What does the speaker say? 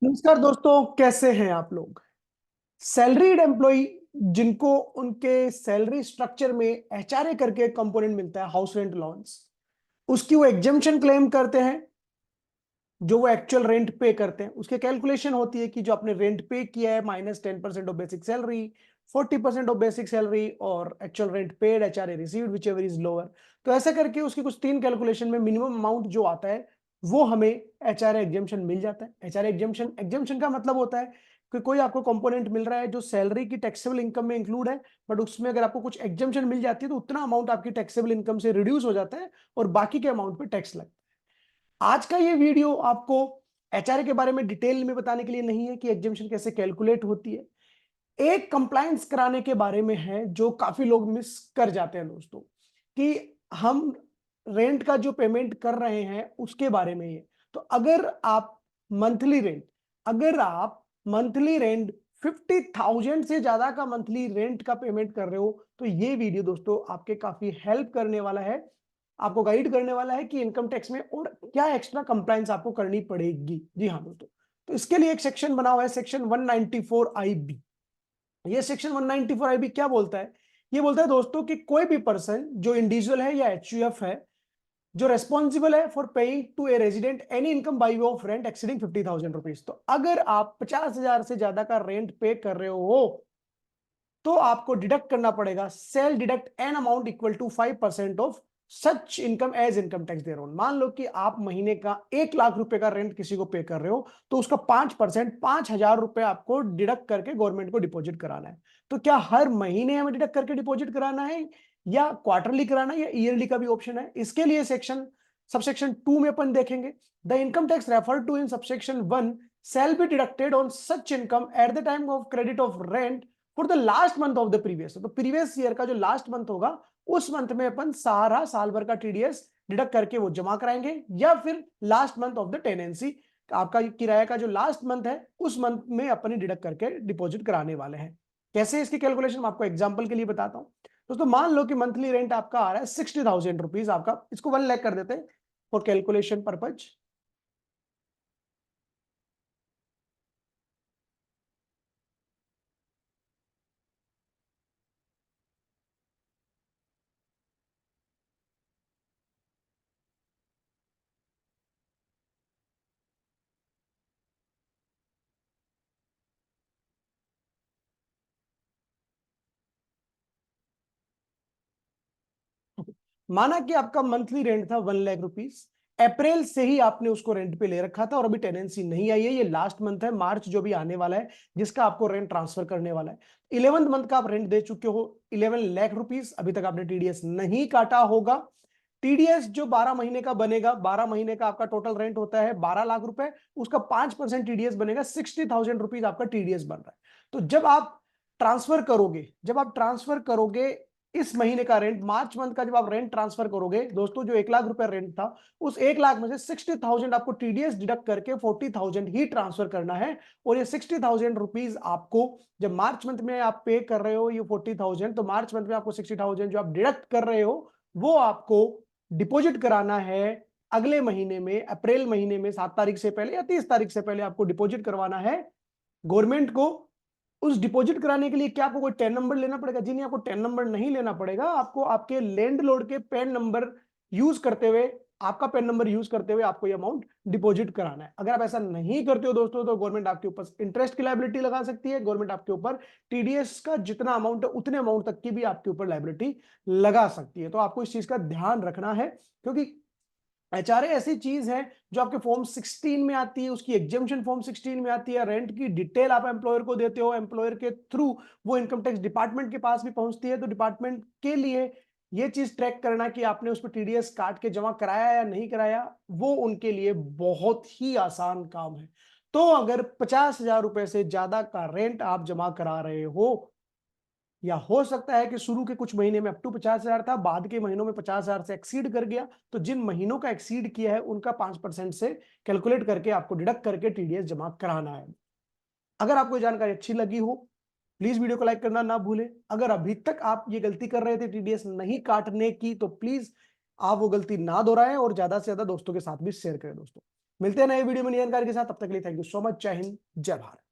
नमस्कार दोस्तों, कैसे हैं आप लोग। सैलरीड एम्प्लॉय जिनको उनके सैलरी स्ट्रक्चर में एचआरए करके कंपोनेंट मिलता है, हाउस रेंट अलाउंस, उसकी वो एग्जेम्पशन क्लेम करते हैं। जो वो एक्चुअल रेंट पे करते हैं उसके कैलकुलेशन होती है कि जो आपने रेंट पे किया है -10% of basic salary, 40% of basic salary और actual rent paid, HRA received whichever is lower. तो ऐसा करके उसकी कुछ तीन कैलकुलेशन में मिनिमम अमाउंट जो आता है वो हमें एचआरए एग्जेम्पशन मिल जाता है। एचआरए एग्जेम्पशन एग्जेम्पशन का मतलब होता है कि कोई आपको कंपोनेंट मिल रहा है जो सैलरी की टैक्सेबल इनकम में इंक्लूड है, बट उसमें अगर आपको कुछ एग्जेम्पशन मिल जाती है तो उतना अमाउंट आपकी टैक्सेबल इनकम से रिड्यूस हो जाता है और बाकी के अमाउंट पे टैक्स लगता है। आज का ये वीडियो आपको एचआरए के बारे में डिटेल में बताने के लिए नहीं है कि एग्जेम्पशन कैसे कैलकुलेट होती है, एक कंप्लायंस कराने के बारे में है जो काफी लोग मिस कर जाते हैं दोस्तों, कि हम रेंट का जो पेमेंट कर रहे हैं उसके बारे में ये। तो मंथली रेंट अगर आप मंथली रेंट 50,000 से ज्यादा का मंथली रेंट का पेमेंट कर रहे हो तो ये वीडियो दोस्तों आपके काफी हेल्प करने वाला है, आपको गाइड करने वाला है कि इनकम टैक्स में और क्या एक्स्ट्रा कंप्लायंस आपको करनी पड़ेगी। जी हाँ दोस्तों, तो इसके लिए एक सेक्शन बना हुआ है, सेक्शन 194 IB। ये सेक्शन 194 IB क्या बोलता है? ये बोलता है दोस्तों कि कोई भी पर्सन जो इंडिविजुअल है या एचयूएफ है जो रेस्पॉन्सिबल है for paying to a resident any income by way of rent exceeding 50,000 rupees. तो अगर आप 50,000 से ज्यादा का रेंट पे कर रहे हो तो आपको डिडक्ट करना पड़ेगा, shall deduct an amount equal to 5% of such income as income tax दे रहे हो। मान लो कि आप महीने का 1 लाख रुपए का रेंट किसी को पे कर रहे हो तो उसका 5% 5,000 रुपए आपको डिडक्ट करके गवर्नमेंट को डिपॉजिट कराना है। तो क्या हर महीने हमें डिडक्ट करके डिपॉजिट कराना है या क्वार्टरली कराना है या ईयरली का भी ऑप्शन है? इसके लिए सबसेक्शन 2 में अपन देखेंगे, the income tax refer to in subsection 1 shall be deducted on such income at the time of credit of rent for the last month of the previous. तो प्रीवियस ईयर का जो last month होगा उस month में अपन सारा साल भर का टीडीएस डिडक्ट करके वो जमा कराएंगे, या फिर last month of the tenancy, आपका किराया का जो लास्ट मंथ है उस मंथ में अपन डिडक्ट करके डिपॉजिट कराने वाले हैं। कैसे इसकी कैलकुलेशन आपको एग्जांपल के लिए बताता हूं दोस्तों। मान लो कि मंथली रेंट आपका आ रहा है 60,000 रुपीज, आपका इसको 1 लाख कर देते हैं फॉर कैलकुलेशन पर्पज। माना कि आपका मंथली रेंट था 1 लाख रुपीज, अप्रैल से ही आपने उसको रेंट पे ले रखा था और अभी टेनेंसी नहीं आई है, ये लास्ट मंथ है, मार्च जो भी आने वाला है जिसका आपको रेंट ट्रांसफर करने वाला है। 11th मंथ का आप रेंट दे चुके हो 11 लाख रुपीज, अभी तक आपने टीडीएस नहीं काटा होगा। टीडीएस जो 12 महीने का बनेगा, 12 महीने का आपका टोटल रेंट होता है 12 लाख रुपए, उसका 5% टीडीएस बनेगा, 60,000 रुपीज आपका टीडीएस बन रहा है। तो जब आप ट्रांसफर करोगे इस महीने का रेंट, मार्च मंथ का जब आप रेंट ट्रांसफर करोगे दोस्तों, जो 1 लाख रुपए रेंट था उस 1 लाख में से 60,000 आपको टीडीएस डिडक्ट करके 40,000 ही ट्रांसफर करना है। और ये 60,000 रुपीज आपको जब मार्च मंथ में आप पे कर रहे हो ये 40,000, तो मार्च मंथ में आपको 60,000 जो आप डिडक्ट कर रहे हो वो आपको डिपॉजिट कराना है अगले महीने में, अप्रैल महीने में 7 तारीख से पहले या 30 तारीख से पहले आपको डिपॉजिट करवाना है गवर्नमेंट को। उस डिपॉजिट कराने के लिए क्या आपको कोई टेन नंबर लेना पड़ेगा? जी नहीं, आपको टेन नंबर नहीं लेना पड़ेगा, आपको आपके लैंडलॉर्ड के पैन नंबर यूज करते हुए, आपका पैन नंबर यूज करते हुए आपको ये अमाउंट डिपॉजिट कराना है। अगर आप ऐसा नहीं करते हो दोस्तों तो गवर्नमेंट आपके ऊपर इंटरेस्ट की लायबिलिटी लगा सकती है, गवर्नमेंट आपके ऊपर टीडीएस का जितना अमाउंट है उतने अमाउंट तक की भी आपके ऊपर लायबिलिटी लगा सकती है। तो आपको इस चीज का ध्यान रखना है, क्योंकि एचआरए ऐसी चीज है जो आपके फॉर्म 16 में आती है, उसकी एग्जेम्पशन फॉर्म 16 में आती है, रेंट की डिटेल आप एम्प्लॉयर को देते हो, एम्प्लॉयर के थ्रू वो इनकम टैक्स डिपार्टमेंट के पास भी पहुंचती है। तो डिपार्टमेंट के लिए ये चीज ट्रैक करना कि आपने उस पर टीडीएस काट के जमा कराया या नहीं कराया, वो उनके लिए बहुत ही आसान काम है। तो अगर 50,000 रुपए से ज्यादा का रेंट आप जमा करा रहे हो, या हो सकता है कि शुरू के कुछ महीने में अप टू 50,000 था, बाद के महीनों में 50,000 से एक्सीड कर गया, तो जिन महीनों का एक्सीड किया है उनका 5% से कैलकुलेट करके आपको डिडक्ट करके टीडीएस जमा कराना है। अगर आपको ये जानकारी अच्छी लगी हो प्लीज वीडियो को लाइक करना ना भूलें। अगर अभी तक आप ये गलती कर रहे थे टीडीएस नहीं काटने की, तो प्लीज आप वो गलती ना दोहराएं और ज्यादा से ज्यादा दोस्तों के साथ भी शेयर करें दोस्तों। मिलते हैं नए वीडियो में नई जानकारी के साथ, तब तक के लिए थैंक यू सो मच। जय हिंद, जय भारत।